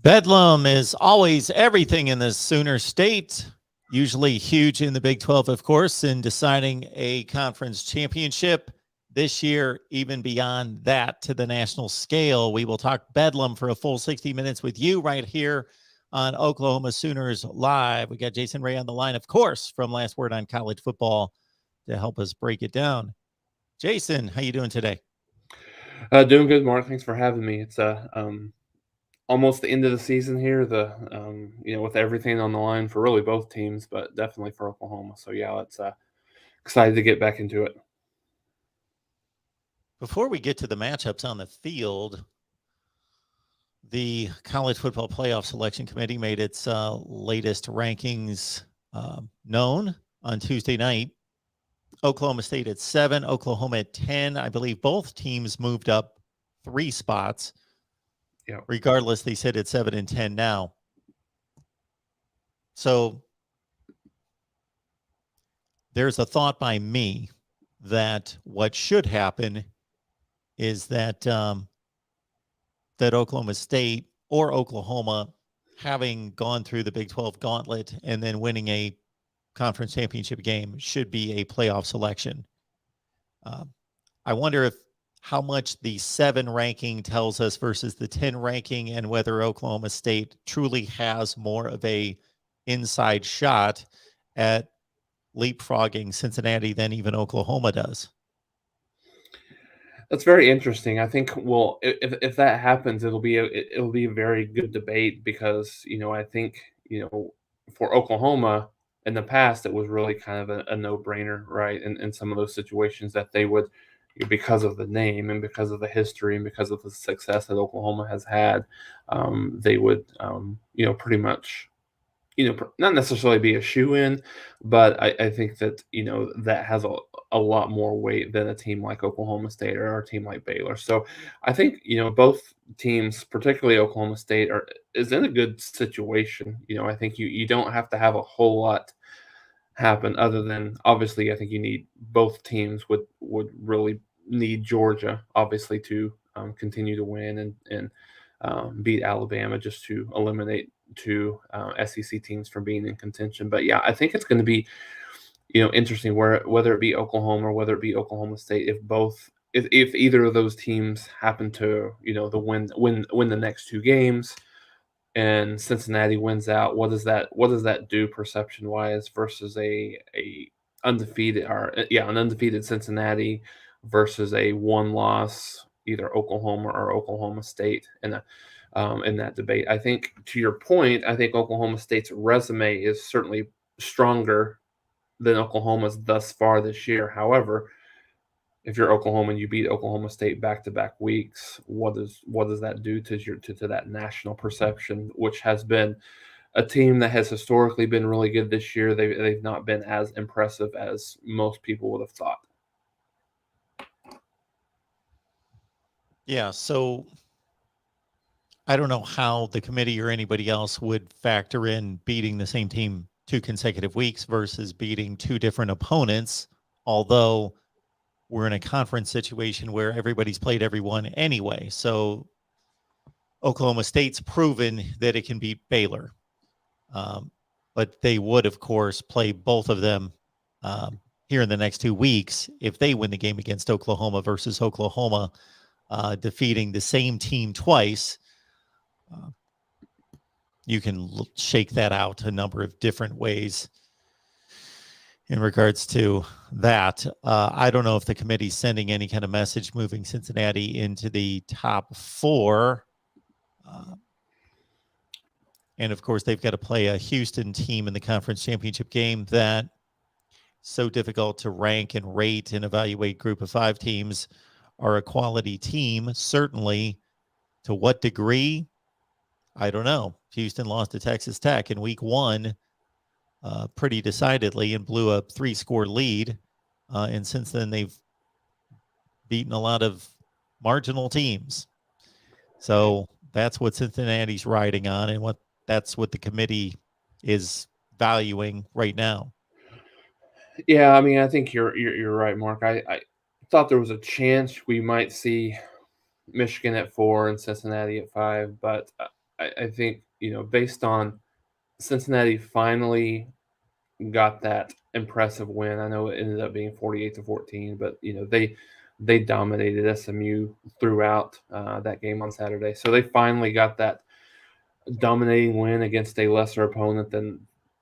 Bedlam is always everything in the Sooner State, usually huge in the Big 12, of course, in deciding a conference championship. This year, even beyond that to the national scale. We will talk Bedlam for a full 60 minutes with you right here on Oklahoma Sooners Live. We got Jason Ray on the line, of course, from Last Word on College Football to help us break it down. Jason, how you doing today? Doing good, Mark. Thanks for having me. It's almost the end of the season here. With everything on the line for really both teams, but definitely for Oklahoma. So yeah, it's excited to get back into it. Before we get to the matchups on the field, the College Football Playoff Selection Committee made its latest rankings known on Tuesday night. Oklahoma State at 7, Oklahoma at 10. I believe both teams moved up 3 spots. Yeah. Regardless, they sit at 7 and 10 now. So there's a thought by me that what should happen is that that Oklahoma State or Oklahoma, having gone through the Big 12 gauntlet and then winning a conference championship game, should be a playoff selection. I wonder how much the 7 ranking tells us versus the 10 ranking, and whether Oklahoma State truly has more of a inside shot at leapfrogging Cincinnati than even Oklahoma does. That's very interesting. I think, well, if that happens, it'll be a very good debate because I think for Oklahoma in the past it was really kind of a no-brainer, right? In some of those situations that they would, because of the name and because of the history and because of the success that Oklahoma has had, they would pretty much not necessarily be a shoe-in, but I think that that has a lot more weight than a team like Oklahoma State or a team like Baylor. So I think both teams, particularly Oklahoma State, is in a good situation. I think you don't have to have a whole lot happen other than, obviously, I think you need both teams would really need Georgia, obviously, to continue to win and beat Alabama just to eliminate 2 SEC teams from being in contention. But yeah, I think it's going to be interesting whether it be Oklahoma or whether it be Oklahoma State, if either of those teams happen to win the next 2 games and Cincinnati wins out, what does that do perception wise versus an undefeated Cincinnati versus a 1-loss either Oklahoma or Oklahoma State in that debate. I think, to your point, I think Oklahoma State's resume is certainly stronger than Oklahoma's thus far this year. However, if you're Oklahoma and you beat Oklahoma State back-to-back weeks, what does that do to that national perception, which has been a team that has historically been really good this year? They've not been as impressive as most people would have thought. Yeah, so I don't know how the committee or anybody else would factor in beating the same team 2 consecutive weeks versus beating 2 different opponents, although we're in a conference situation where everybody's played everyone anyway. So Oklahoma State's proven that it can beat Baylor. But they would, of course, play both of them here in the next 2 weeks if they win the game against Oklahoma versus Oklahoma defeating the same team twice. You can shake that out a number of different ways in regards to that. I don't know if the committee's sending any kind of message moving Cincinnati into the top 4. And of course, they've got to play a Houston team in the conference championship game that so difficult to rank and rate and evaluate. Group of 5 teams are a quality team, certainly. To what degree? I don't know. Houston lost to Texas Tech in week 1 pretty decidedly and blew a 3-score lead. And since then, they've beaten a lot of marginal teams. So that's what Cincinnati's riding on, and that's what the committee is valuing right now. Yeah, I mean, I think you're right, Mark. I thought there was a chance we might see Michigan at 4 and Cincinnati at 5, but I think, based on Cincinnati finally got that impressive win. I know it ended up being 48-14, but they dominated SMU throughout that game on Saturday. So they finally got that dominating win against a lesser opponent than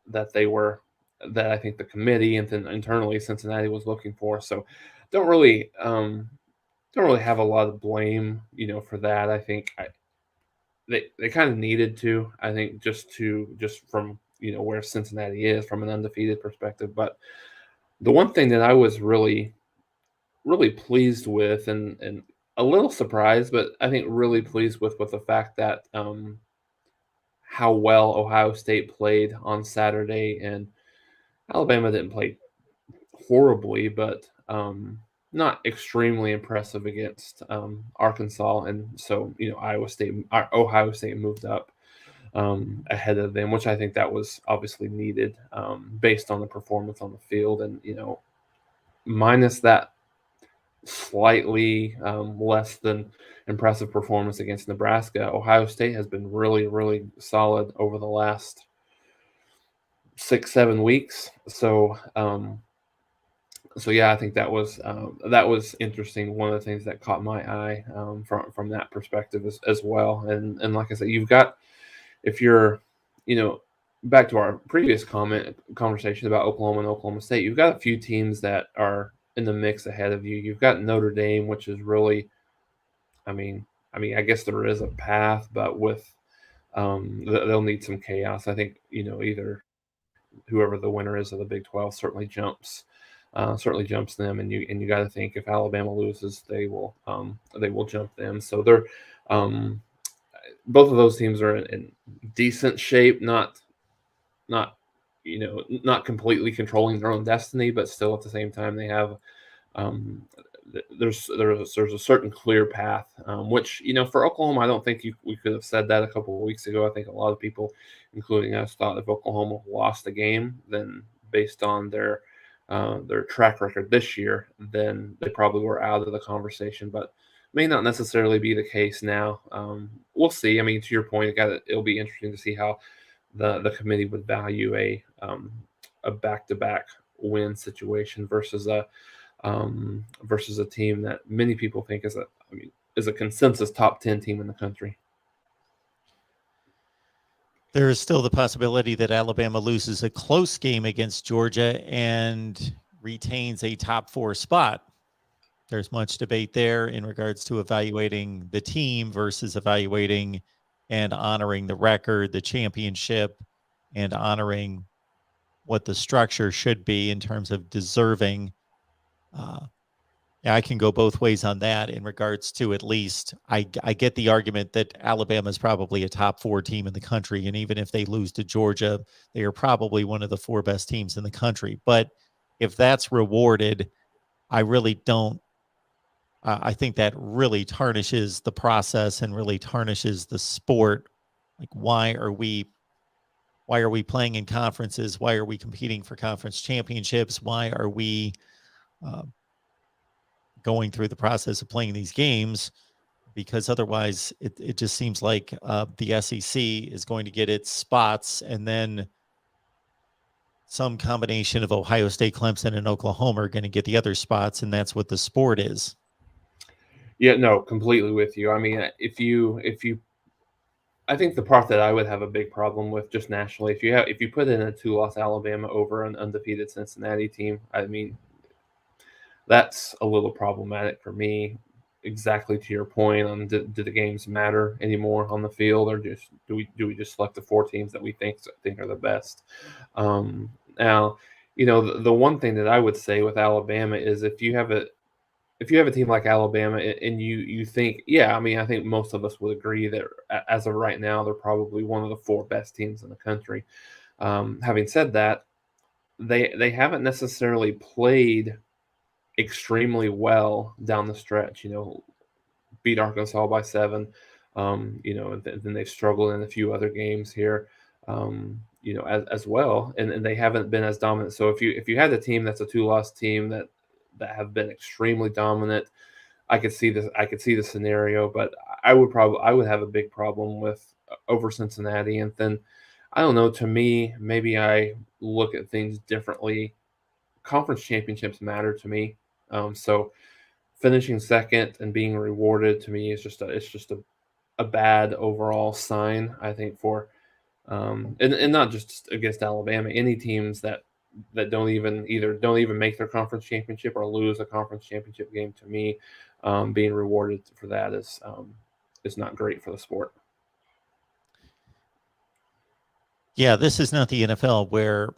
that they were that I think the committee and then internally Cincinnati was looking for. So don't really don't really have a lot of blame, for that. I think they kind of needed to. I think just from where Cincinnati is from an undefeated perspective. But the one thing that I was really pleased with and a little surprised, but I think really pleased with the fact that how well Ohio State played on Saturday, and Alabama didn't play horribly, but not extremely impressive against Arkansas, and so Ohio State moved up ahead of them, which I think that was obviously needed based on the performance on the field, and minus that slightly less than impressive performance against Nebraska, Ohio State has been really, really solid over the last 6-7 weeks. So yeah, I think that was interesting. One of the things that caught my eye from that perspective as well. And like I said, you've got, if you're, back to our previous conversation about Oklahoma and Oklahoma State, you've got a few teams that are in the mix ahead of you. You've got Notre Dame, which is really, I guess there is a path, but with they'll need some chaos. I think either whoever the winner is of the Big 12 certainly jumps them, and you got to think if Alabama loses, they will jump them. So they're both of those teams are in decent shape, not not completely controlling their own destiny, but still at the same time they have there's a certain clear path, which for Oklahoma, I don't think we could have said that a couple of weeks ago. I think a lot of people, including us, thought if Oklahoma lost the game, then based on their track record this year, then they probably were out of the conversation. But may not necessarily be the case now. We'll see. I mean, to your point, it'll be interesting to see how the committee would value a back-to-back win situation versus a team that many people think is a consensus top 10 team in the country. There is still the possibility that Alabama loses a close game against Georgia and retains a top 4 spot. There's much debate there in regards to evaluating the team versus evaluating and honoring the record, the championship, and honoring what the structure should be in terms of deserving. I can go both ways on that in regards to, at least I get the argument that Alabama is probably a top 4 team in the country. And even if they lose to Georgia, they are probably one of the 4 best teams in the country. But if that's rewarded, I really don't. I think that really tarnishes the process and really tarnishes the sport. Like, why are we playing in conferences? Why are we competing for conference championships? Why are we going through the process of playing these games? Because otherwise it just seems like the SEC is going to get its spots, and then some combination of Ohio State, Clemson, and Oklahoma are going to get the other spots, and that's what the sport is. Yeah, no, completely with you. I mean, I think the part that I would have a big problem with just nationally, if you put in a 2-loss Alabama over an undefeated Cincinnati team, I mean, that's a little problematic for me. Exactly to your point on do the games matter anymore on the field, or just do we just select the 4 teams that we think are the best? Now, the one thing that I would say with Alabama is if you have a team like Alabama and you think, I mean, I think most of us would agree that as of right now, they're probably one of the 4 best teams in the country. Having said that, they haven't necessarily played extremely well down the stretch. Beat Arkansas by 7. And then they've struggled in a few other games here. As well, and they haven't been as dominant. So if you had a team that's a 2-loss team that have been extremely dominant, I could see the scenario, but I would have a big problem with over Cincinnati. And then I don't know. To me, maybe I look at things differently. Conference championships matter to me. So finishing second and being rewarded to me is just a bad overall sign, I think, for and not just against Alabama, any teams that don't even make their conference championship or lose a conference championship game. To me, being rewarded for that is not great for the sport. Yeah, this is not the NFL where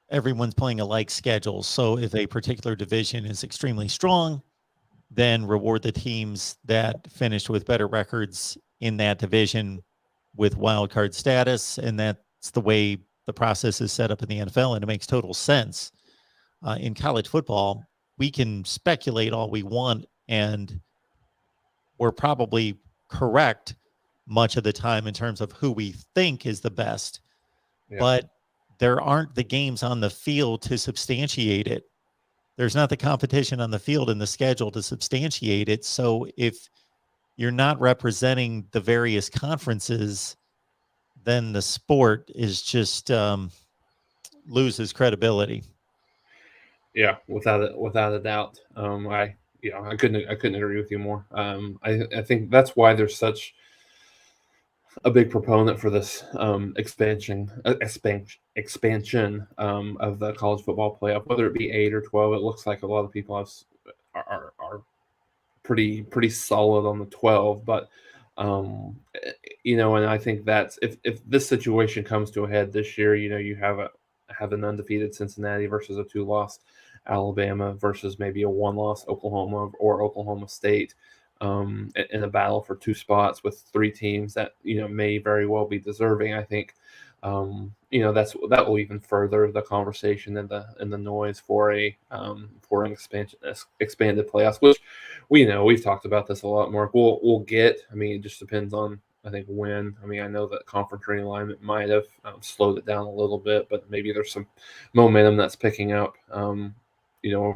everyone's playing a like schedule. So if a particular division is extremely strong, then reward the teams that finished with better records in that division with wild card status. And that's the way the process is set up in the NFL. And it makes total sense. In college football, we can speculate all we want, and we're probably correct much of the time in terms of who we think is the best. Yeah. But there aren't the games on the field to substantiate it. There's not the competition on the field and the schedule to substantiate it. So if you're not representing the various conferences, then the sport is just loses credibility. Yeah, without a doubt. I couldn't agree with you more. I think that's why there's such a big proponent for this expansion of the college football playoff, whether it be 8 or 12. It looks like a lot of people are pretty solid on the 12, but and I think that's if this situation comes to a head this year, you have an undefeated Cincinnati versus a 2-loss Alabama versus maybe a 1-loss Oklahoma or Oklahoma State, in a battle for 2 spots with 3 teams that may very well be deserving. I think that will even further the conversation and the noise for an expanded playoffs, which we've talked about this a lot, Mark. We'll get. I mean, it just depends on, I think, when. I mean, I know that conference realignment might have slowed it down a little bit, but maybe there's some momentum that's picking up over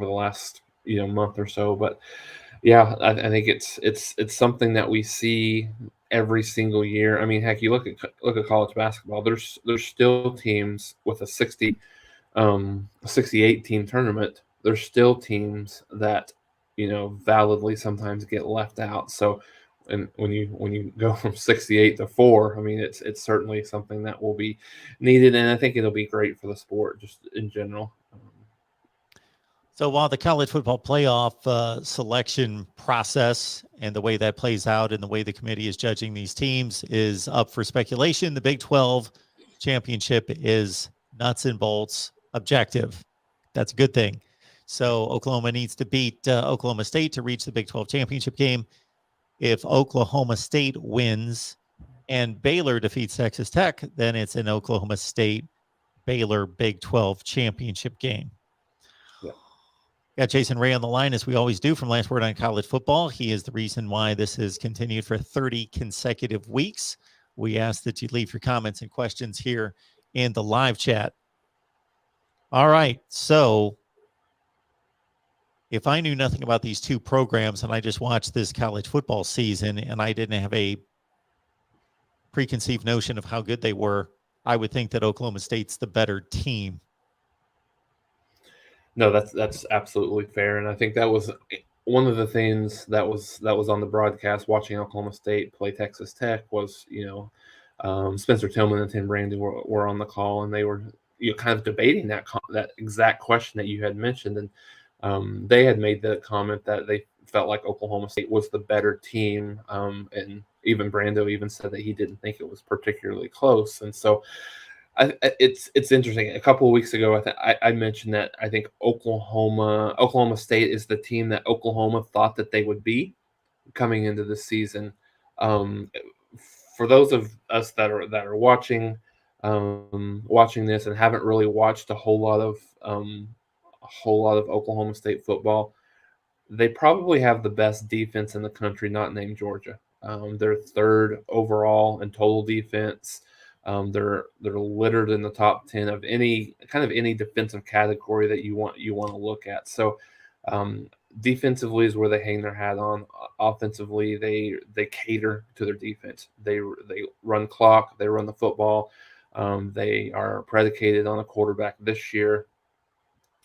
the last month or so. But yeah, I think it's something that we see every single year. I mean, heck, you look at college basketball. There's still teams with a 68 team tournament. There's still teams that validly sometimes get left out. So, and when you go from 68 to 4, I mean, it's certainly something that will be needed, and I think it'll be great for the sport just in general. So while the college football playoff selection process and the way that plays out and the way the committee is judging these teams is up for speculation, the Big 12 championship is nuts and bolts objective. That's a good thing. So Oklahoma needs to beat Oklahoma State to reach the Big 12 championship game. If Oklahoma State wins and Baylor defeats Texas Tech, then it's an Oklahoma State Baylor Big 12 championship game. Got Jason Ray on the line, as we always do, from Last Word on College Football. He is the reason why this has continued for 30 consecutive weeks. We ask that you leave your comments and questions here in the live chat. All right, so if I knew nothing about these 2 programs and I just watched this college football season and I didn't have a preconceived notion of how good they were, I would think that Oklahoma State's the better team. No, that's absolutely fair, and I think that was one of the things that was on the broadcast. Watching Oklahoma State play Texas Tech was, Spencer Tillman and Tim Brandy were on the call, and they were kind of debating that exact question that you had mentioned, and they had made the comment that they felt like Oklahoma State was the better team, and even Brando even said that he didn't think it was particularly close, and so. It's interesting. A couple of weeks ago, I mentioned that I think Oklahoma State is the team that Oklahoma thought that they would be coming into the season. For those of us that are watching this and haven't really watched a whole lot of Oklahoma State football, they probably have the best defense in the country, not named Georgia. They're 3rd overall in total defense. They're littered in the top 10 of any defensive category that you want to look at. So defensively is where they hang their hat on. Offensively, they cater to their defense. They run clock, they run the football. They are predicated on a quarterback this year,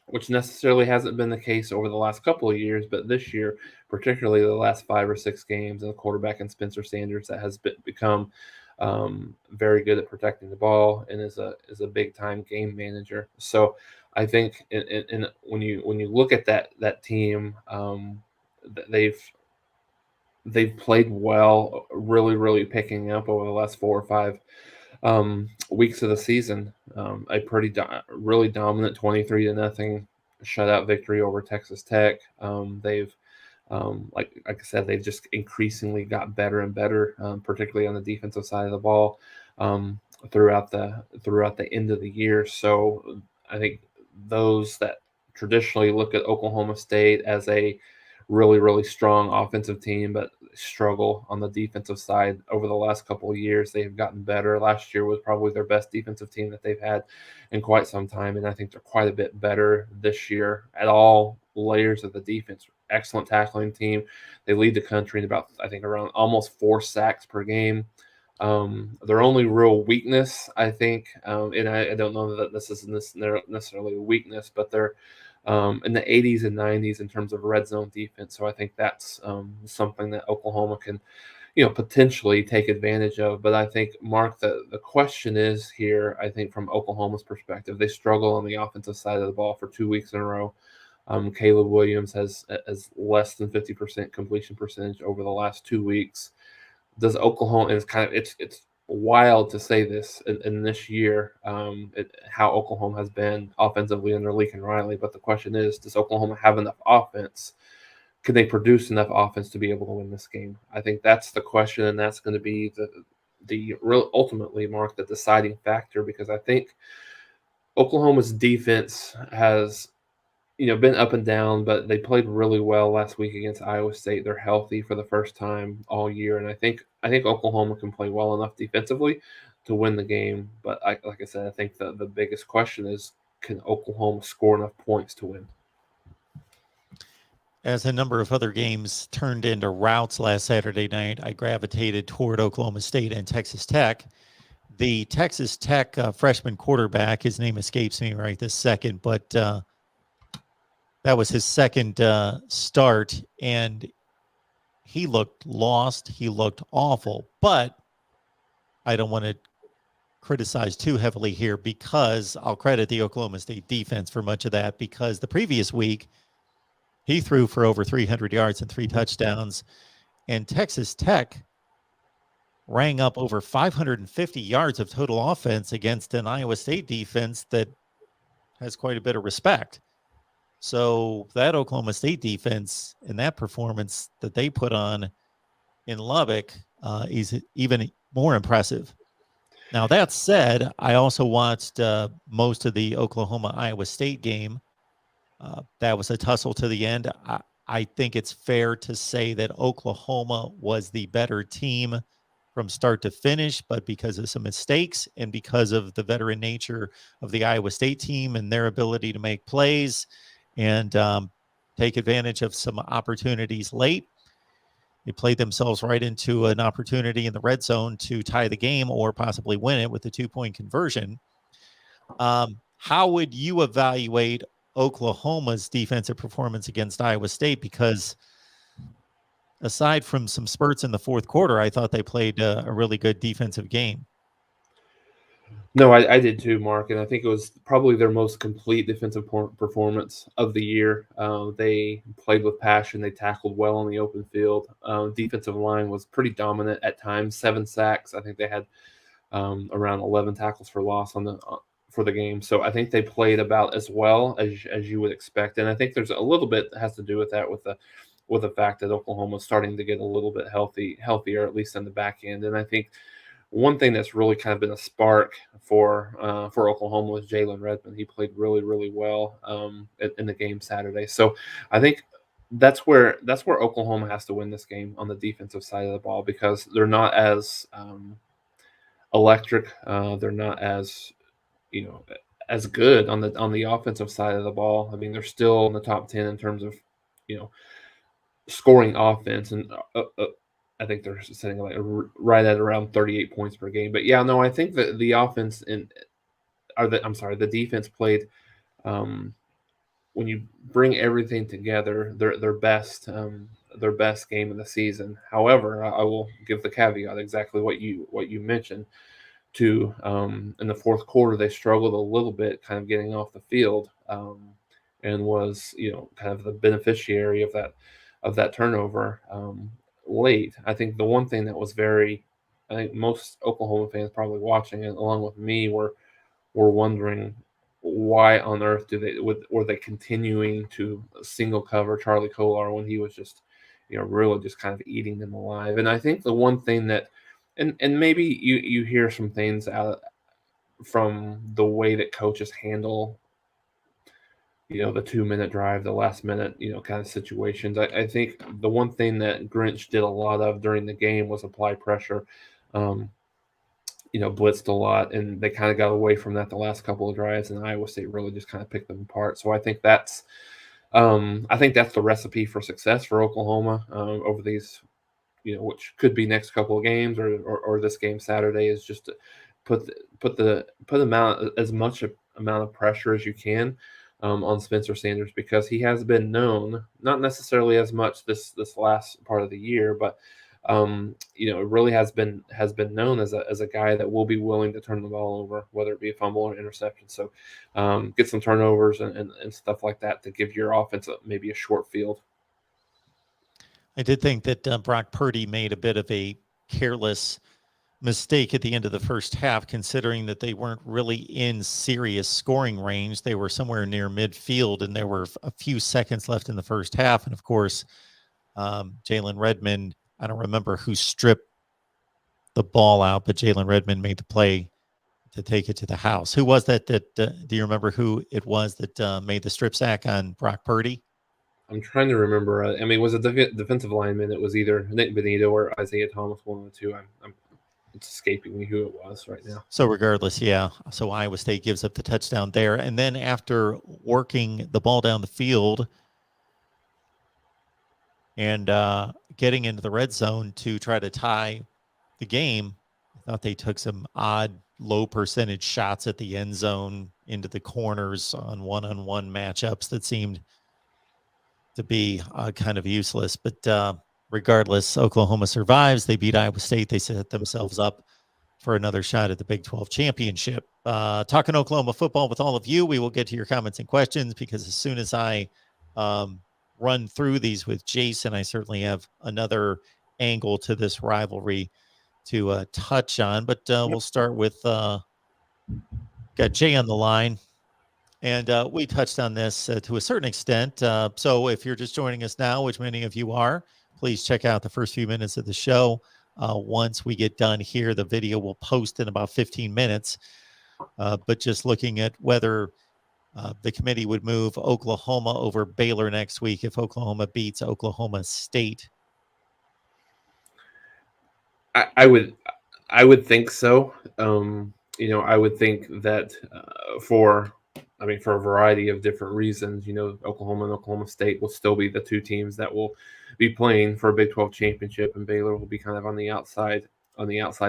which necessarily hasn't been the case over the last couple of years, but this year, particularly the last 5 or 6 games, and the quarterback in Spencer Sanders that has become very good at protecting the ball and is a big time game manager. So I think when you look at that team, they've played well, really picking up over the last 4 or 5 weeks of the season. A really dominant 23-0 shutout victory over Texas Tech. They've like I said, they've just increasingly got better and better, particularly on the defensive side of the ball throughout the end of the year. So I think those that traditionally look at Oklahoma State as a really strong offensive team, but struggle on the defensive side over the last couple of years. They have gotten better. Last year was probably their best defensive team that they've had in quite some time, and I think they're quite a bit better this year at all layers of the defense. Excellent tackling team. They lead the country in about, I think, around almost 4 sacks per game. Their only real weakness, I think, and I don't know that this is necessarily a weakness, but they're in the 80s and 90s in terms of red zone defense. So I think that's something that Oklahoma can, potentially take advantage of. But I think, Mark, the question is here, I think from Oklahoma's perspective, they struggle on the offensive side of the ball for 2 weeks in a row. Caleb Williams has less than 50% completion percentage over the last 2 weeks. Does Oklahoma, and it's wild to say this in this year, how Oklahoma has been offensively under Lincoln Riley. But the question is, does Oklahoma have enough offense? Can they produce enough offense to be able to win this game? I think that's the question, and that's going to be the real ultimately, Mark, the deciding factor, because I think Oklahoma's defense has been up and down, but they played really well last week against Iowa State. They're healthy for the first time all year, and I think Oklahoma can play well enough defensively to win the game. But like I said, I think the biggest question is, can Oklahoma score enough points to win? As a number of other games turned into routes last Saturday night, I gravitated toward Oklahoma State and Texas Tech. The Texas Tech freshman quarterback, his name escapes me right this second, but that was his second start, and he looked lost. He looked awful, but I don't want to criticize too heavily here, because I'll credit the Oklahoma State defense for much of that, because the previous week he threw for over 300 yards and 3 touchdowns, and Texas Tech rang up over 550 yards of total offense against an Iowa State defense that has quite a bit of respect. So that Oklahoma State defense and that performance that they put on in Lubbock is even more impressive. Now, that said, I also watched most of the Oklahoma-Iowa State game. That was a tussle to the end. I think it's fair to say that Oklahoma was the better team from start to finish, but because of some mistakes and because of the veteran nature of the Iowa State team and their ability to make plays and take advantage of some opportunities late, they played themselves right into an opportunity in the red zone to tie the game or possibly win it with a 2-point conversion. How would you evaluate Oklahoma's defensive performance against Iowa State? Because aside from some spurts in the fourth quarter, I thought they played a really good defensive game. No, I did too, Mark, and I think it was probably their most complete defensive performance of the year. They played with passion. They tackled well on the open field. Defensive line was pretty dominant at times. 7 sacks. I think they had around 11 tackles for loss for the game. So I think they played about as well as you would expect. And I think there's a little bit that has to do with that, with the fact that Oklahoma's starting to get a little bit healthier, at least on the back end. And I think one thing that's really kind of been a spark for Oklahoma was Jalen Redmond. He played really well in the game Saturday. So I think that's where Oklahoma has to win this game on the defensive side of the ball, because they're not as electric. They're not as as good on the offensive side of the ball. I mean, they're still in the top 10 in terms of scoring offense, and I think they're sitting like right at around 38 points per game. But yeah, no, I think that the offense the defense played, when you bring everything together, their best game of the season. However, I will give the caveat exactly what you mentioned. In the fourth quarter, they struggled a little bit, kind of getting off the field, and was kind of the beneficiary of that turnover late. I think the one thing that was I think most Oklahoma fans probably watching it along with me were wondering why on earth were they continuing to single cover Charlie Kolar when he was just really just kind of eating them alive. And I think the one thing that and maybe you hear some things out from the way that coaches handle the 2 minute drive, the last minute kind of situations. I think the one thing that Grinch did a lot of during the game was apply pressure. Um, blitzed a lot, and they kind of got away from that the last couple of drives, and Iowa State really just kind of picked them apart. So I think that's the recipe for success for Oklahoma over these, which could be next couple of games or this game Saturday, is just to put amount as much amount of pressure as you can on Spencer Sanders, because he has been known, not necessarily as much this last part of the year, but it really has been known as a guy that will be willing to turn the ball over, whether it be a fumble or interception. So get some turnovers and stuff like that to give your offense maybe a short field. I did think that Brock Purdy made a bit of a careless mistake at the end of the first half, considering that they weren't really in serious scoring range. They were somewhere near midfield, and there were a few seconds left in the first half. And of course, Jalen Redmond, I don't remember who stripped the ball out, but Jalen Redmond made the play to take it to the house. Who was that? Do you remember who it was that made the strip sack on Brock Purdy? I'm trying to remember. I mean, it was a defensive lineman. It was either Nick Benito or Isaiah Thomas, one of the two. It's escaping me who it was right now. So regardless, yeah. So Iowa State gives up the touchdown there. And then after working the ball down the field and getting into the red zone to try to tie the game, I thought they took some odd low percentage shots at the end zone into the corners on one-on-one matchups that seemed to be kind of useless. But regardless, Oklahoma survives. They beat Iowa State. They set themselves up for another shot at the Big 12 championship. Talking Oklahoma football with all of you. We will get to your comments and questions, because as soon as I run through these with Jason, I certainly have another angle to this rivalry to touch on. But we'll start with got Jay on the line. And we touched on this to a certain extent. So if you're just joining us now, which many of you are, please check out the first few minutes of the show. Once we get done here, the video will post in about 15 minutes. But just looking at whether the committee would move Oklahoma over Baylor next week if Oklahoma beats Oklahoma State. I would think so. I would think that for a variety of different reasons, Oklahoma and Oklahoma State will still be the two teams that will be playing for a Big 12 championship, and Baylor will be kind of on the outside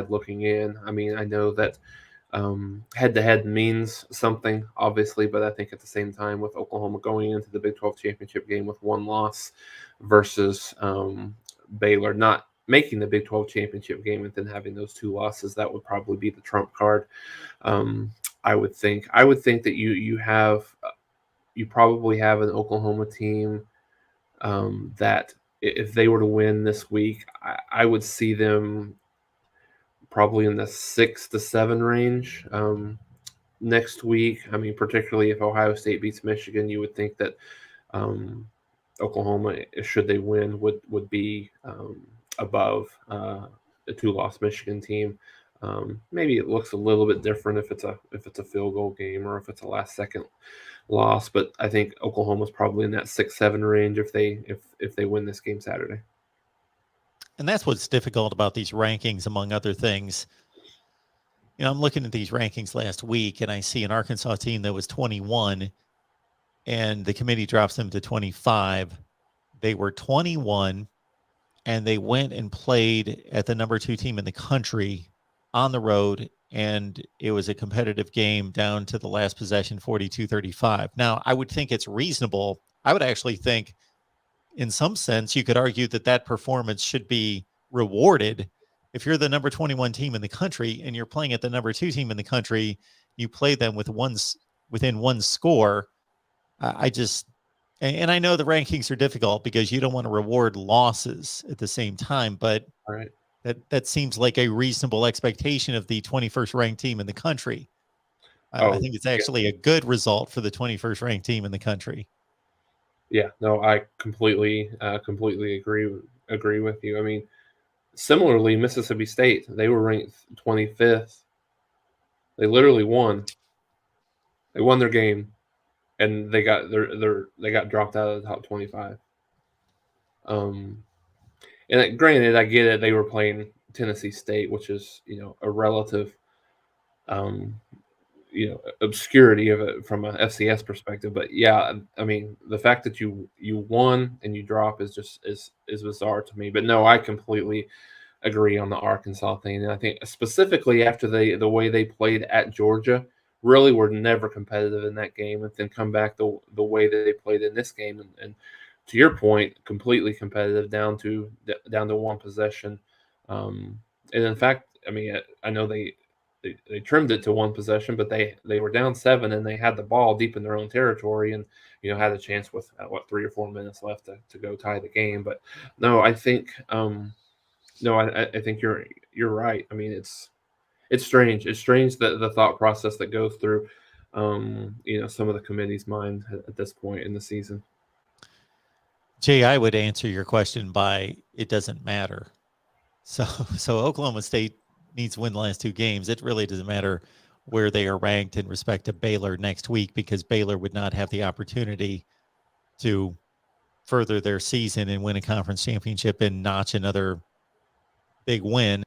looking in. I mean, I know that head-to-head means something, obviously, but I think at the same time, with Oklahoma going into the Big 12 championship game with one loss versus Baylor not making the Big 12 championship game and then having those two losses, that would probably be the trump card. I would think that you probably have an Oklahoma team that if they were to win this week, I would see them probably in the 6 to 7 range next week. I mean, particularly if Ohio State beats Michigan, you would think that Oklahoma, should they win, would be above a 2-loss Michigan team. Maybe it looks a little bit different if it's a field goal game or if it's a last second loss, but I think Oklahoma's probably in that 6-7 range if they win this game Saturday. And that's what's difficult about these rankings, among other things. I'm looking at these rankings last week, and I see an Arkansas team that was 21, and the committee drops them to 25. They were 21, and they went and played at the number 2 team in the country on the road, and it was a competitive game down to the last possession, 42-35. Now, I would think it's reasonable. I would actually think, in some sense, you could argue that that performance should be rewarded. If you're the number 21 team in the country and you're playing at the number 2 team in the country, you play them within one score. I just, and I know the rankings are difficult because you don't want to reward losses at the same time, but All right. that seems like a reasonable expectation of the 21st ranked team in the country. I think it's actually a good result for the 21st ranked team in the country. Yeah, no, I completely agree with you. I mean, similarly, Mississippi State, they were ranked 25th. They literally won. They won their game, and they got they got dropped out of the top 25. And granted, I get it. They were playing Tennessee State, which is a relative um, obscurity of it from a FCS perspective. But yeah, I mean, the fact that you won and you drop is just is bizarre to me. But no, I completely agree on the Arkansas thing, and I think specifically after the way they played at Georgia, really were never competitive in that game, and then come back the way that they played in this game, and to your point, completely competitive down to one possession. And in fact, I mean, I know they trimmed it to one possession, but they were down 7 and they had the ball deep in their own territory, and had a chance with 3 or 4 minutes left to go tie the game. But no, I think I think you're right. I mean, it's strange. It's strange that the thought process that goes through some of the committee's mind at this point in the season. Jay, I would answer your question by it doesn't matter. So Oklahoma State needs to win the last 2 games. It really doesn't matter where they are ranked in respect to Baylor next week, because Baylor would not have the opportunity to further their season and win a conference championship and notch another big win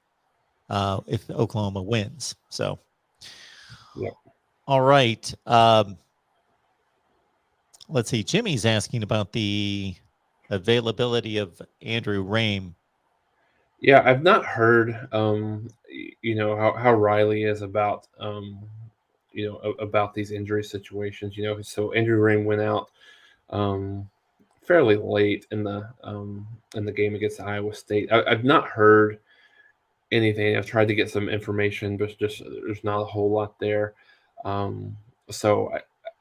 if Oklahoma wins. So, yeah. All right. Let's see. Jimmy's asking about the availability of Andrew Rame. Yeah, I've not heard, how Riley is about, about these injury situations. So Andrew Rame went out fairly late in the game against Iowa State. I've not heard anything. I've tried to get some information, but just there's not a whole lot there. So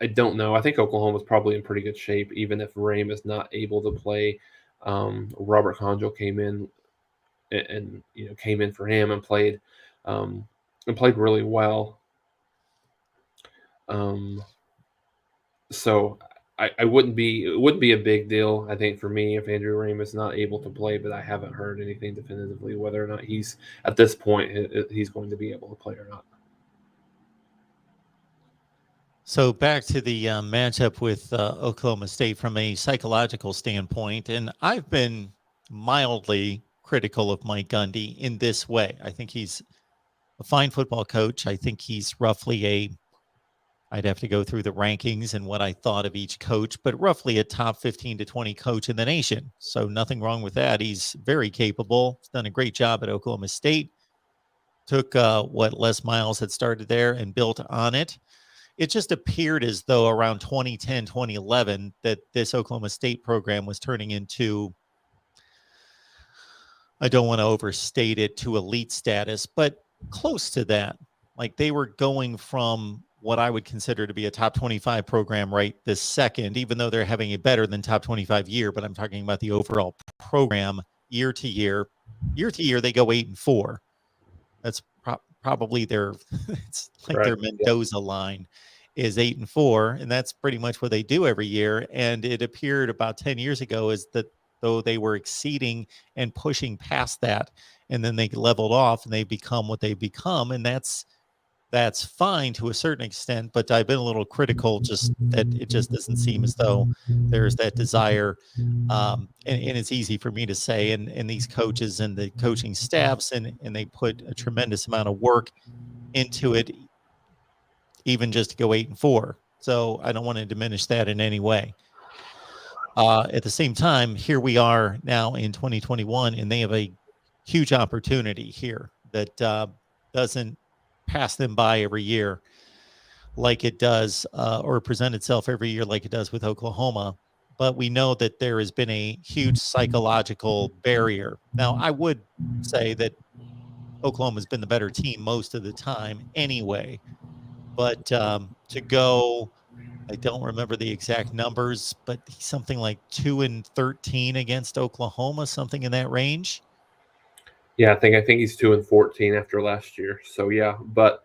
I don't know. I think Oklahoma's probably in pretty good shape, even if Rame is not able to play. Robert Conjal came in and came in for him and played really well. So it wouldn't be a big deal, I think, for me if Andrew Rame is not able to play, but I haven't heard anything definitively whether or not he's at this point he's going to be able to play or not. So back to the matchup with Oklahoma State from a psychological standpoint, and I've been mildly critical of Mike Gundy in this way. I think he's a fine football coach. I think he's roughly I'd have to go through the rankings and what I thought of each coach, but roughly a top 15 to 20 coach in the nation. So nothing wrong with that. He's very capable. He's done a great job at Oklahoma State. Took what Les Miles had started there and built on it. It just appeared as though around 2010, 2011, that this Oklahoma State program was turning into, I don't want to overstate it, to elite status, but close to that. Like they were going from what I would consider to be a top 25 program right this second, even though they're having a better than top 25 year, but I'm talking about the overall program year to year. Year to year, they go 8-4. That's probably it's like their Mendoza line is 8-4, and that's pretty much what they do every year. And it appeared about 10 years ago as that though they were exceeding and pushing past that, and then they leveled off and they become what they become, and that's fine to a certain extent. But I've been a little critical, just that it just doesn't seem as though there's that desire, and it's easy for me to say, and these coaches and the coaching staffs, and they put a tremendous amount of work into it, even just to go 8-4. So I don't want to diminish that in any way. At the same time, here we are now in 2021, and they have a huge opportunity here that doesn't pass them by every year like it does, or present itself every year like it does with Oklahoma. But we know that there has been a huge psychological barrier. Now, I would say that Oklahoma's been the better team most of the time anyway. But to go, I don't remember the exact numbers, but something like 2-13 against Oklahoma, something in that range. Yeah, I think he's 2-14 after last year. So yeah, but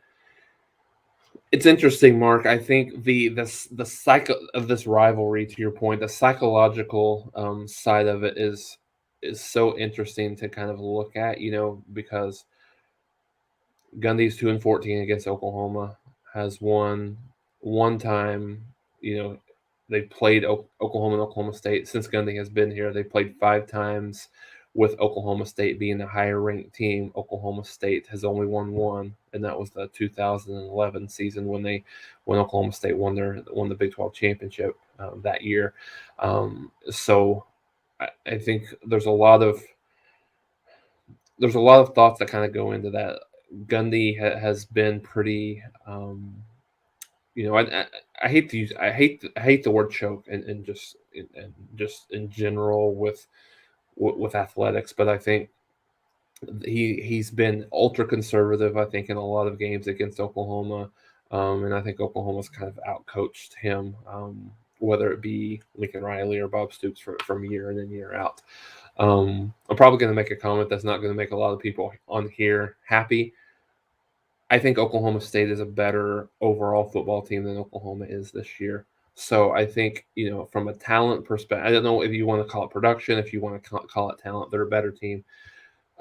it's interesting, Mark. I think the cycle of this rivalry, to your point, the psychological side of it is so interesting to kind of look at, because Gundy's 2-14 against Oklahoma, has won one time. You know, they played Oklahoma and Oklahoma State since Gundy has been here. They played 5 times, with Oklahoma State being the higher ranked team. Oklahoma State has only won one, and that was the 2011 season when Oklahoma State won the Big 12 championship that year. So I think there's a lot of thoughts that kind of go into that. Gundy has been pretty. I hate to use I hate the word choke and just in general with athletics, but I think he's been ultra conservative. I think in a lot of games against Oklahoma, and I think Oklahoma's kind of outcoached him, whether it be Lincoln Riley or Bob Stoops from year in and year out. I'm probably going to make a comment that's not going to make a lot of people on here happy. I think Oklahoma State is a better overall football team than Oklahoma is this year. So I think, from a talent perspective, I don't know if you want to call it production, if you want to call it talent, they're a better team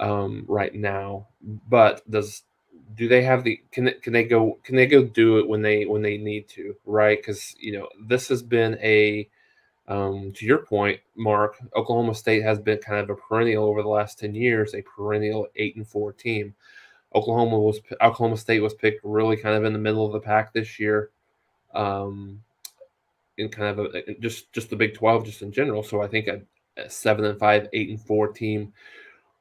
right now. But do they have can they go do it when they need to, right? Because this has been to your point, Mark, Oklahoma State has been kind of a perennial over the last 10 years, a perennial 8-4 team. Oklahoma State was picked really kind of in the middle of the pack this year, in kind of just the Big 12 just in general. So I think a 7-5, 8-4 team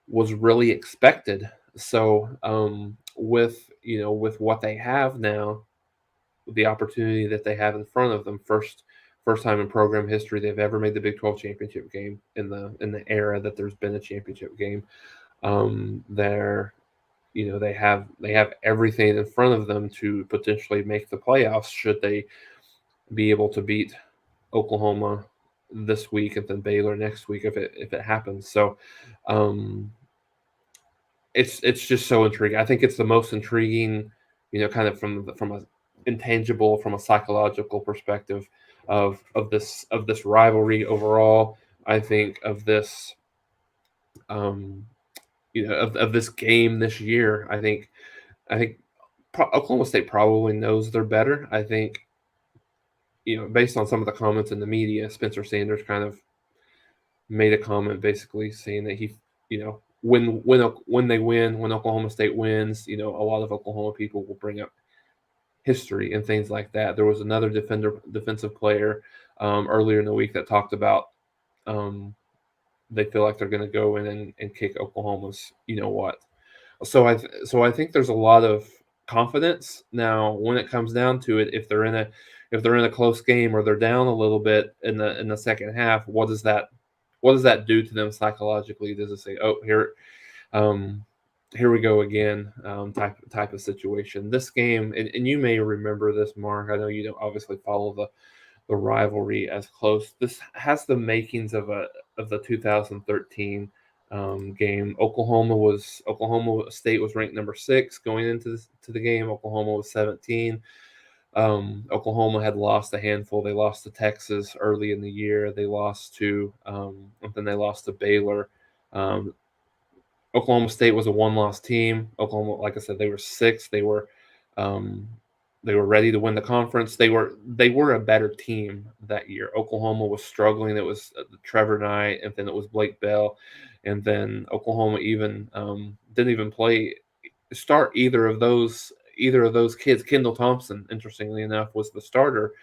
was really expected. So with what they have now, the opportunity that they have in front of them, first time in program history they've ever made the Big 12 championship game in the era that there's been a championship game. They're they have everything in front of them to potentially make the playoffs should they be able to beat Oklahoma this week and then Baylor next week if it happens. So um, it's just so intriguing. I think it's the most intriguing, kind of from a intangible, from a psychological perspective of this rivalry overall. I think of this um, of this game this year. I think Oklahoma State probably knows they're better. I think, based on some of the comments in the media, Spencer Sanders kind of made a comment basically saying that he, when they win, when Oklahoma State wins, a lot of Oklahoma people will bring up history and things like that. There was another defensive player earlier in the week that talked about they feel like they're going to go in and kick Oklahoma's, what. So I think there's a lot of confidence now when it comes down to it. If they're in a close game or they're down a little bit in the second half, what does that do to them psychologically? Does it say, oh, here we go again, type of situation? This game, and you may remember this, Mark. I know you don't obviously follow the rivalry as close. This has the makings of the 2013 game. Oklahoma State was ranked number 6 going into the game. Oklahoma was 17. Oklahoma had lost a handful. They lost to Texas early in the year. They lost to and then they lost to Baylor. Um, Oklahoma State was a one-loss team. Oklahoma, like I said, they were 6. Um, they were ready to win the conference. They were a better team that year. Oklahoma was struggling. It was Trevor Knight, and then it was Blake Bell, and then Oklahoma even didn't even start either of those kids. Kendall Thompson, interestingly enough, was the starter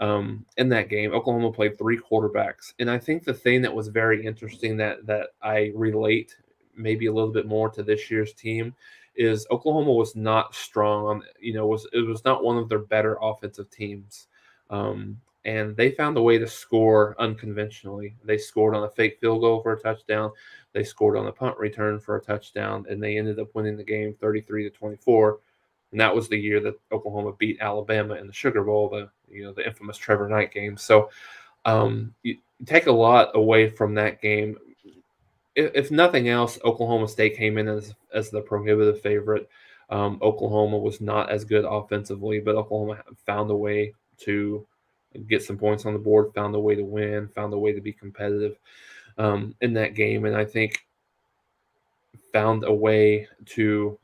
in that game. Oklahoma played 3 quarterbacks, and I think the thing that was very interesting that I relate maybe a little bit more to this year's team is Oklahoma was not strong on, it was not one of their better offensive teams. And they found a way to score unconventionally. They scored on a fake field goal for a touchdown. They scored on a punt return for a touchdown, and they ended up winning the game 33-24. And that was the year that Oklahoma beat Alabama in the Sugar Bowl, the infamous Trevor Knight game. So you take a lot away from that game. If nothing else, Oklahoma State came in as the prohibitive favorite. Oklahoma was not as good offensively, but Oklahoma found a way to get some points on the board, found a way to win, found a way to be competitive in that game, and I think found a way to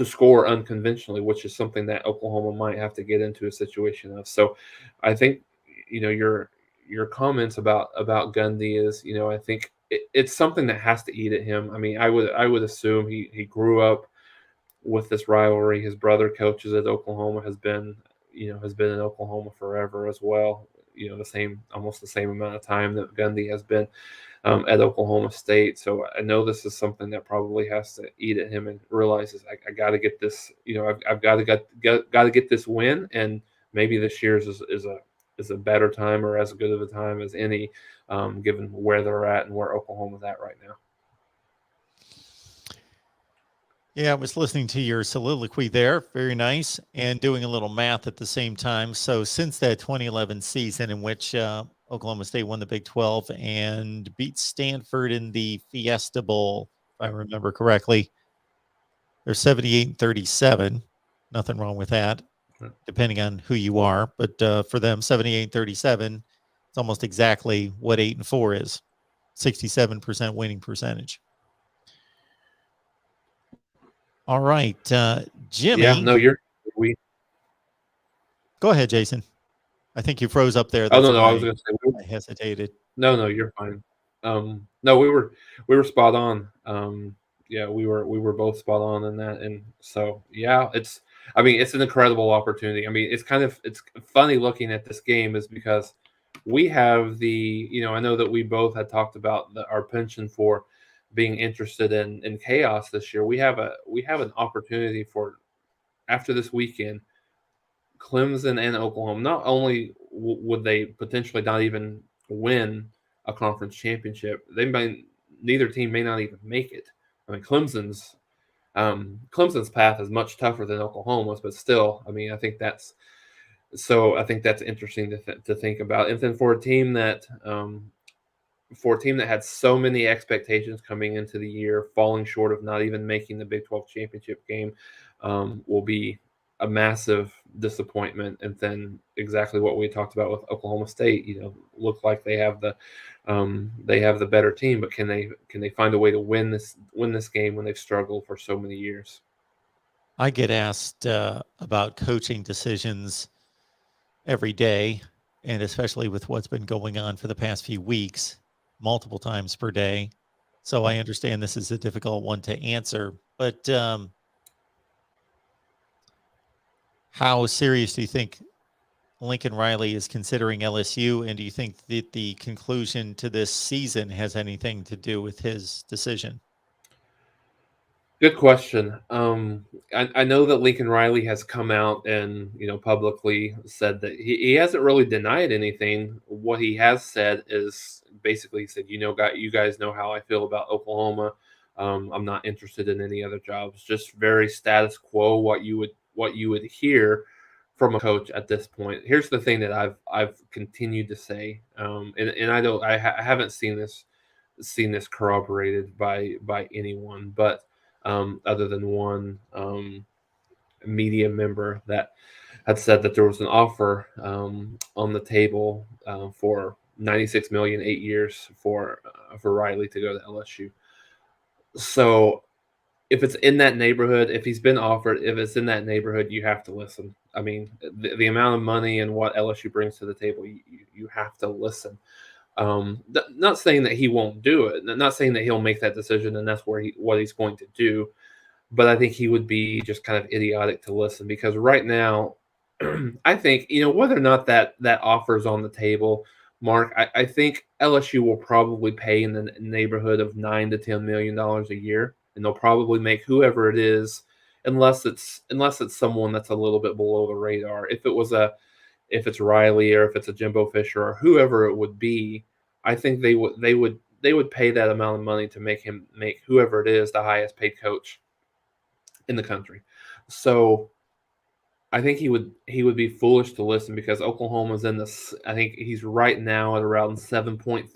score unconventionally, which is something that Oklahoma might have to get into a situation of. So, I think your comments about Gundy is, I think it's something that has to eat at him. I mean, I would assume he grew up with this rivalry. His brother coaches at Oklahoma, has been in Oklahoma forever as well. Almost the same amount of time that Gundy has been at Oklahoma State. So I know this is something that probably has to eat at him, and realizes I got to get this. I've got to get this win, and maybe this year's is a better time, or as good of a time as any, given where they're at and where Oklahoma's at right now. Yeah, I was listening to your soliloquy there. Very nice. And doing a little math at the same time. So since that 2011 season in which Oklahoma State won the Big 12 and beat Stanford in the Fiesta Bowl, if I remember correctly, they're 78-37. Nothing wrong with that, depending on who you are. But for them, 78-37, it's almost exactly what 8-4 is, 67% winning percentage. All right, Jimmy. Yeah, no, Go ahead, Jason. I think you froze up there. That's no, I was going to say I hesitated. No, you're fine. No, we were spot on. Yeah, we were both spot on in that, and so yeah, it's an incredible opportunity. I mean, it's funny looking at this game, is because we have I know that we both had talked about our penchant for being interested in chaos this year. We have an opportunity for, after this weekend, Clemson and Oklahoma. Not only would they potentially not even win a conference championship, neither team may not even make it. I mean, Clemson's path is much tougher than Oklahoma's, but still, I think that's interesting to think about. And then for a team that had so many expectations coming into the year, falling short of not even making the Big 12 championship game, will be a massive disappointment. And then exactly what we talked about with Oklahoma State, look like they have the better team, but can they find a way to win this game when they've struggled for so many years? I get asked about coaching decisions every day, and especially with what's been going on for the past few weeks, multiple times per day. So I understand this is a difficult one to answer, but how serious do you think Lincoln Riley is considering LSU? And do you think that the conclusion to this season has anything to do with his decision? Good question. I know that Lincoln Riley has come out and publicly said that he hasn't really denied anything. What he has said is basically, he said, you guys know how I feel about Oklahoma. I'm not interested in any other jobs. Just very status quo. What you would hear from a coach at this point. Here's the thing that I've continued to say, and I haven't seen this corroborated by anyone, but other than one media member that had said that there was an offer on the table for $96 million, 8 years for Riley to go to LSU. So if it's in that neighborhood, if he's been offered, if it's in that neighborhood, you have to listen. I mean, the amount of money and what LSU brings to the table, you have to listen. Not saying that he won't do it, not saying that he'll make that decision and that's what he's going to do, but I think he would be just kind of idiotic to listen, because right now I think, whether or not that offer is on the table, Mark, I think LSU will probably pay in the neighborhood of $9 to $10 million a year, and they'll probably make whoever it is, unless it's someone that's a little bit below the radar. If it's Riley or if it's a Jimbo Fisher or whoever it would be, I think they would pay that amount of money to make whoever it is the highest paid coach in the country. So I think he would be foolish to listen because Oklahoma's in this. I think he's right now at around 7.3,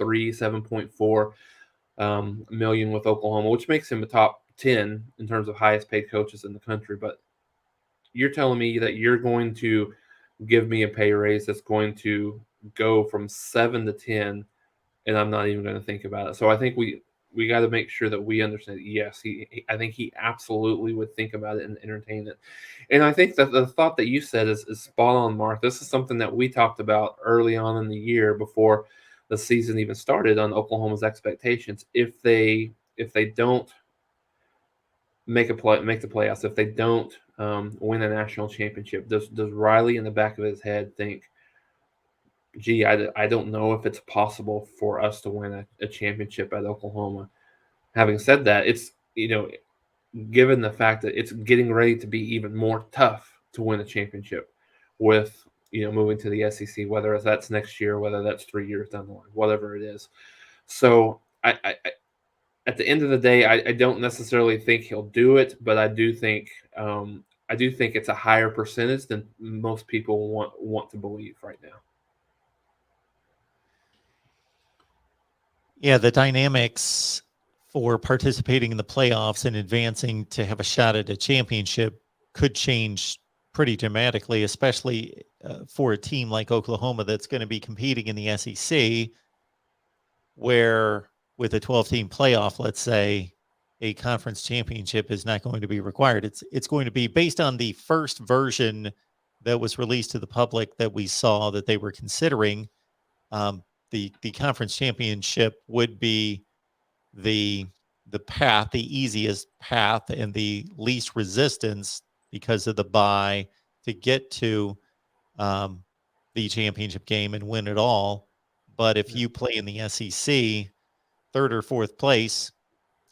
7.4 million with Oklahoma, which makes him a top 10 in terms of highest paid coaches in the country. But you're telling me that you're going to give me a pay raise that's going to go from 7 to 10, and I'm not even going to think about it. So I think we got to make sure that we understand. Yes, I think he absolutely would think about it and entertain it. And I think that the thought that you said is spot on, Mark. This is something that we talked about early on in the year before the season even started on Oklahoma's expectations. If they don't make the playoffs, if they don't win a national championship, does Riley in the back of his head think, gee, I don't know if it's possible for us to win a championship at Oklahoma? Having said that, it's, given the fact that it's getting ready to be even more tough to win a championship with, moving to the SEC, whether that's next year, whether that's 3 years down the line, whatever it is. So at the end of the day, I don't necessarily think he'll do it, but I do think it's a higher percentage than most people want to believe right now. Yeah, the dynamics for participating in the playoffs and advancing to have a shot at a championship could change pretty dramatically, especially for a team like Oklahoma that's going to be competing in the SEC, where with a 12-team playoff, let's say, a conference championship is not going to be required. It's going to be based on the first version that was released to the public that we saw that they were considering. The conference championship would be the path, the easiest path and the least resistance because of the bye to get to the championship game and win it all. But if you play in the SEC, third or fourth place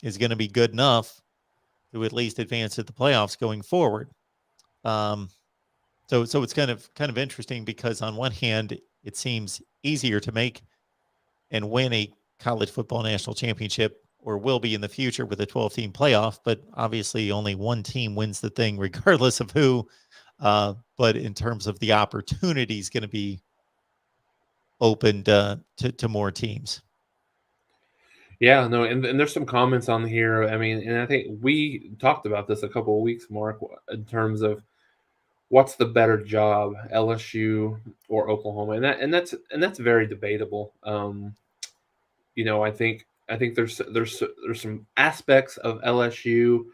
is going to be good enough to at least advance to the playoffs going forward. So it's kind of interesting because on one hand, it seems easier to make and win a college football national championship, or will be in the future with a 12-team playoff, but obviously only one team wins the thing regardless of who. But in terms of the opportunity is going to be opened to more teams. Yeah, no, and there's some comments on here. I mean, and I think we talked about this a couple of weeks, Mark, in terms of what's the better job, LSU or Oklahoma, and that's very debatable. I think there's some aspects of LSU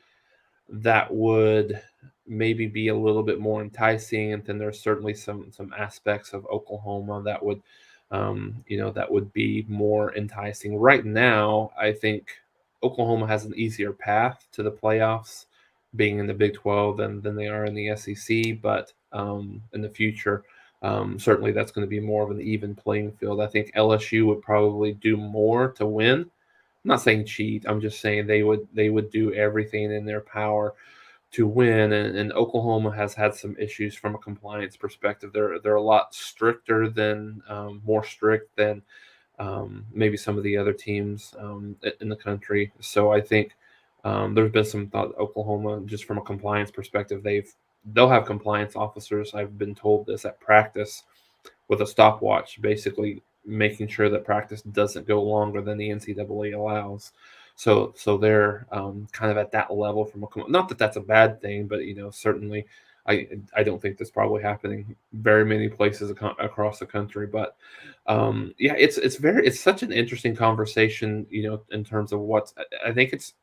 that would maybe be a little bit more enticing, and then there's certainly some aspects of Oklahoma that would be more enticing. Right now, I think Oklahoma has an easier path to the playoffs, being in the Big 12 than they are in the SEC. But in the future, certainly that's going to be more of an even playing field. I think LSU would probably do more to win. I'm not saying cheat. I'm just saying they would do everything in their power to win. And Oklahoma has had some issues from a compliance perspective. They're a lot stricter than more strict than maybe some of the other teams in the country. So I think there's been some thought Oklahoma, just from a compliance perspective, they'll have compliance officers. I've been told this at practice with a stopwatch, basically making sure that practice doesn't go longer than the NCAA allows. So they're kind of at that level not that that's a bad thing, but certainly I don't think that's probably happening very many places across the country. But yeah, it's such an interesting conversation, in terms of I think it's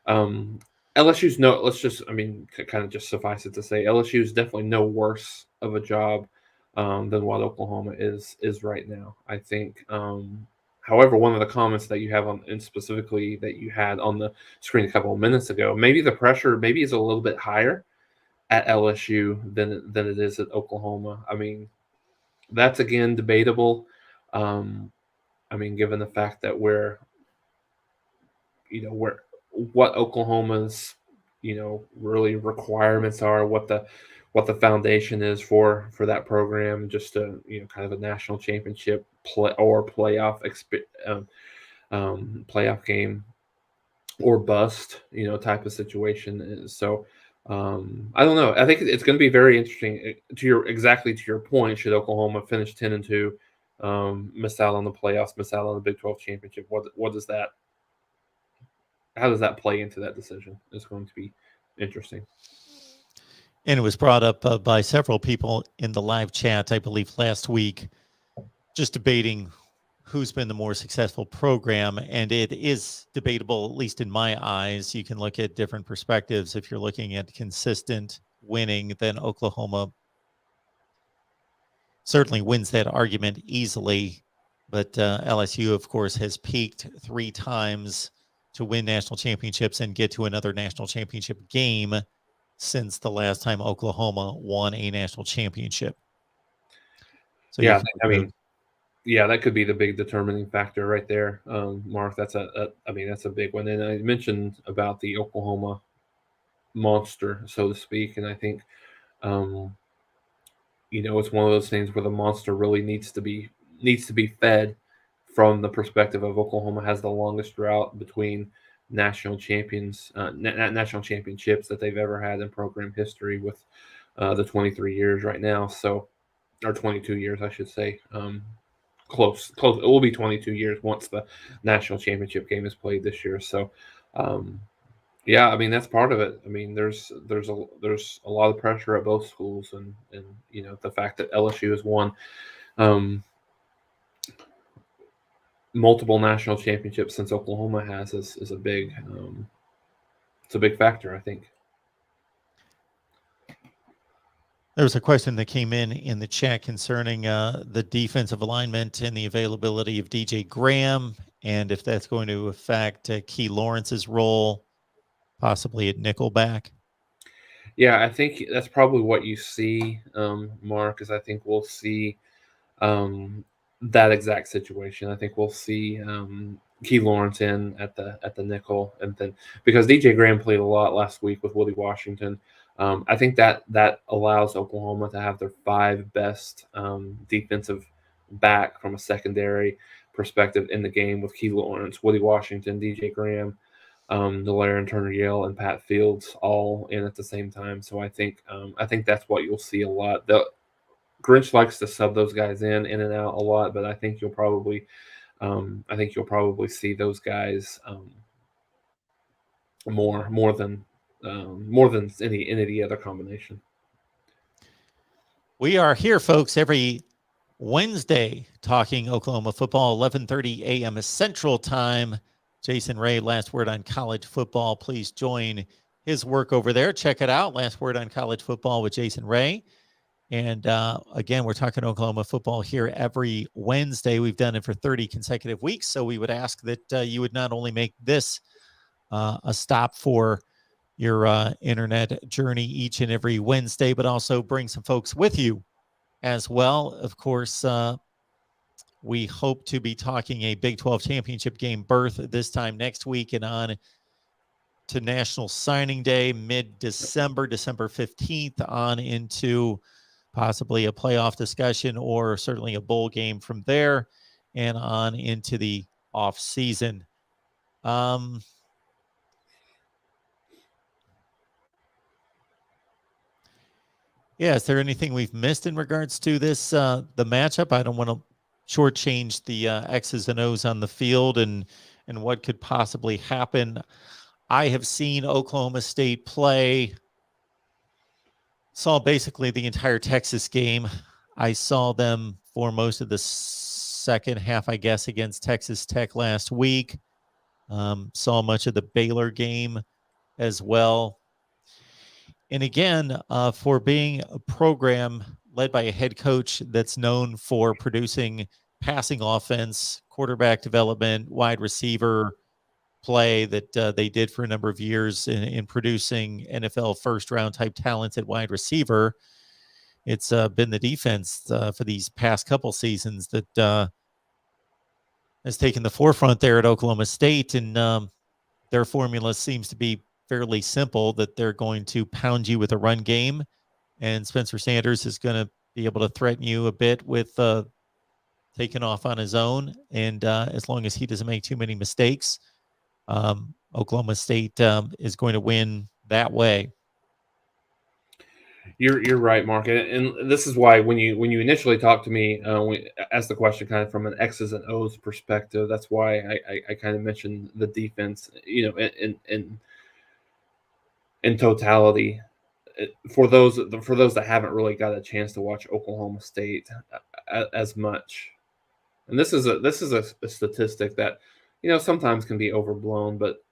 LSU's no. Let's just, kind of just suffice it to say, LSU is definitely no worse of a job than what Oklahoma is right now. I think. However, one of the comments that you have and specifically that you had on the screen a couple of minutes ago, maybe the pressure maybe is a little bit higher at LSU than it is at Oklahoma. I mean, that's again debatable. I mean, given the fact that where what Oklahoma's really requirements are, what the foundation is for that program, just a kind of a national championship play or playoff game or bust type of situation. So I don't know. I think it's going to be very interesting. To your point, should Oklahoma finish 10-2, miss out on the playoffs, miss out on the Big 12 championship? What does that? How does that play into that decision? It's going to be interesting. And it was brought up by several people in the live chat, I believe, last week, just debating who's been the more successful program. And it is debatable, at least in my eyes. You can look at different perspectives. If you're looking at consistent winning, then Oklahoma certainly wins that argument easily. But LSU, of course, has peaked 3 times to win national championships and get to another national championship game since the last time Oklahoma won a national championship. So yeah, I mean, yeah, that could be the big determining factor right there, Mark. That's that's a big one. And I mentioned about the Oklahoma monster, so to speak, and I think it's one of those things where the monster really needs to be fed from the perspective of Oklahoma has the longest drought between national championships that they've ever had in program history with the 23 years right now. So, or 22 years, I should say. Close. It will be 22 years once the national championship game is played this year. So, yeah, I mean that's part of it. I mean, there's a lot of pressure at both schools, and the fact that LSU has won multiple national championships since Oklahoma has is a big it's a big factor, I think. There was a question that came in the chat concerning the defensive alignment and the availability of DJ Graham, and if that's going to affect Key Lawrence's role, possibly at nickelback. Yeah, I think that's probably what you see, Mark, is I think we'll see that exact situation. I think we'll see Key Lawrence in at the nickel, and then because DJ Graham played a lot last week with Woody Washington, I think that allows Oklahoma to have their 5 best defensive back from a secondary perspective in the game with Key Lawrence, Woody Washington, DJ Graham, Delarian Turner-Yale, and Pat Fields all in at the same time. So I think that's what you'll see a lot. The Grinch likes to sub those guys in and out a lot, but I think you'll probably see those guys more than any of the other combination. We are here, folks, every Wednesday talking Oklahoma football, 11:30 a.m. Central Time. Jason Ray, Last Word on College Football. Please join his work over there. Check it out, Last Word on College Football with Jason Ray. And again, we're talking Oklahoma football here every Wednesday. We've done it for 30 consecutive weeks. So we would ask that you would not only make this a stop for your internet journey each and every Wednesday, but also bring some folks with you as well. Of course, we hope to be talking a Big 12 championship game berth this time next week and on to National Signing Day, mid-December, December 15th, on into possibly a playoff discussion or certainly a bowl game from there and on into the off season. Yeah, is there anything we've missed in regards to this, the matchup? I don't want to shortchange the X's and O's on the field and what could possibly happen. I have seen Oklahoma State play, saw basically the entire Texas game. I saw them for most of the second half, I guess, against Texas Tech last week. Saw much of the Baylor game as well. And again, for being a program led by a head coach that's known for producing passing offense, quarterback development, wide receiver play that they did for a number of years in producing NFL first-round type talents at wide receiver. It's been the defense for these past couple seasons that has taken the forefront there at Oklahoma State, and their formula seems to be fairly simple, that they're going to pound you with a run game, and Spencer Sanders is going to be able to threaten you a bit with taking off on his own, and as long as he doesn't make too many mistakes, Oklahoma State is going to win that way. You're right, Mark, and this is why when you initially talked to me, asked the question kind of from an X's and O's perspective. That's why I kind of mentioned the defense, in totality. For those that haven't really got a chance to watch Oklahoma State as much, and this is a statistic that sometimes can be overblown, but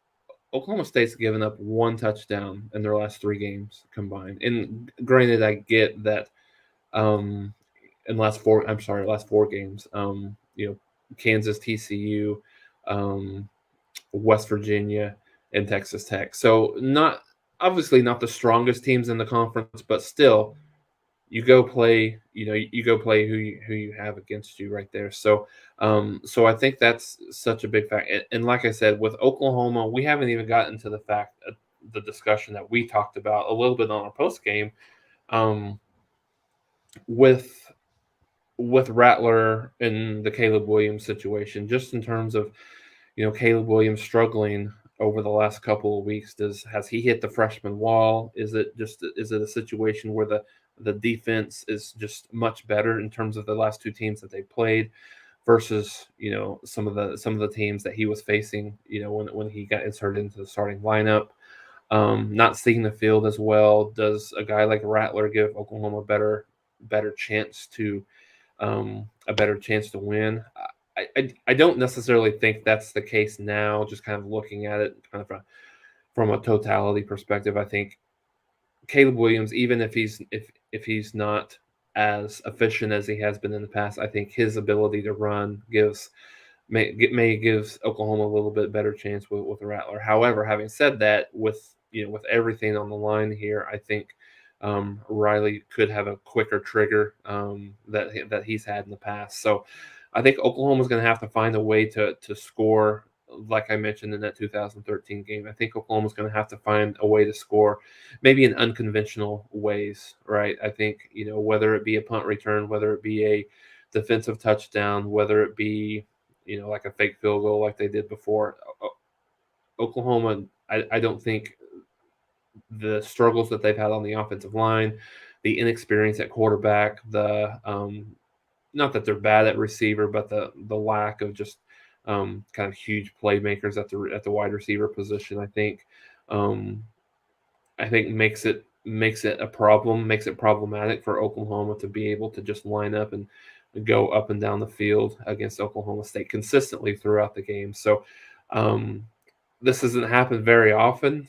Oklahoma State's given up one touchdown in their last 3 games combined. And granted, I get that in last 4 games, Kansas, TCU, West Virginia, and Texas Tech. So obviously not the strongest teams in the conference, but still you go play who you have against you right there. So I think that's such a big fact. And like I said, with Oklahoma, we haven't even gotten to the fact the discussion that we talked about a little bit on our post game, with Rattler and the Caleb Williams situation, just in terms of Caleb Williams struggling over the last couple of weeks. Has he hit the freshman wall? Is it a situation where the defense is just much better in terms of the last 2 teams that they played versus some of the teams that he was facing when he got inserted into the starting lineup? Not seeing the field as well. Does a guy like Rattler give Oklahoma a better chance to win? I don't necessarily think that's the case now. Just kind of looking at it kind of from a totality perspective, I think Caleb Williams, even if he's not as efficient as he has been in the past, I think his ability to run gives Oklahoma a little bit better chance with Rattler. However, having said that, with everything on the line here, I think Riley could have a quicker trigger that he's had in the past. So I think Oklahoma's going to have to find a way to score, like I mentioned in that 2013 game. I think Oklahoma's going to have to find a way to score, maybe in unconventional ways, right? I think, whether it be a punt return, whether it be a defensive touchdown, whether it be, like a fake field goal like they did before. Oklahoma, I don't think the struggles that they've had on the offensive line, the inexperience at quarterback, the not that they're bad at receiver, but the lack of just kind of huge playmakers at the wide receiver position, I think makes it a problem, makes it problematic for Oklahoma to be able to just line up and go up and down the field against Oklahoma State consistently throughout the game. So this doesn't happen very often,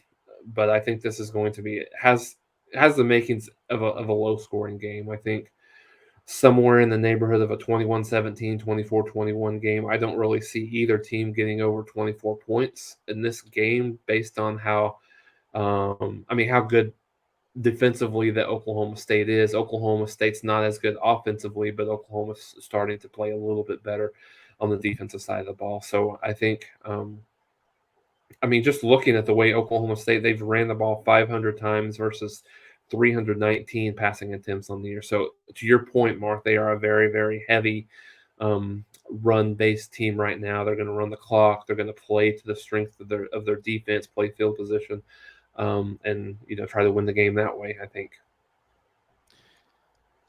but I think this is going to be has the makings of a low scoring game. I think somewhere in the neighborhood of a 21-17, 24-21 game. I don't really see either team getting over 24 points in this game based on how good defensively that Oklahoma State is. Oklahoma State's not as good offensively, but Oklahoma's starting to play a little bit better on the defensive side of the ball. So I think just looking at the way Oklahoma State, they've ran the ball 500 times versus 319 passing attempts on the year. So to your point, Mark, they are a very, very heavy run-based team right now. They're going to run the clock. They're going to play to the strength of their defense, play field position, and try to win the game that way, I think.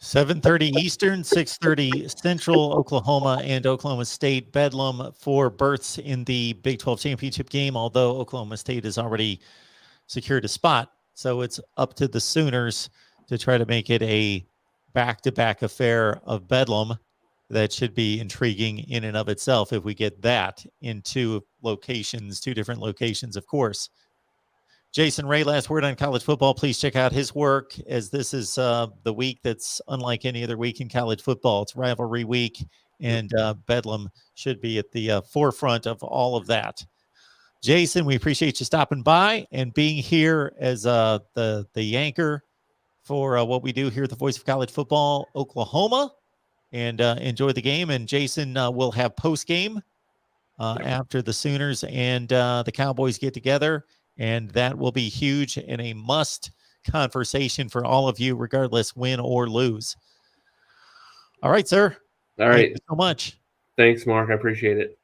7:30 Eastern, 6:30 Central. Oklahoma and Oklahoma State bedlam for berths in the Big 12 championship game, although Oklahoma State has already secured a spot. So it's up to the Sooners to try to make it a back-to-back affair of bedlam. That should be intriguing in and of itself if we get that in 2 different locations, of course. Jason Ray, last word on college football. Please check out his work, as this is the week that's unlike any other week in college football. It's rivalry week, and bedlam should be at the forefront of all of that. Jason, we appreciate you stopping by and being here as the anchor for what we do here at the Voice of College Football Oklahoma. And enjoy the game. And Jason will have post game after the Sooners and the Cowboys get together, and that will be huge and a must conversation for all of you, regardless win or lose. All right, sir. All right. Thank you so much. Thanks, Mark. I appreciate it.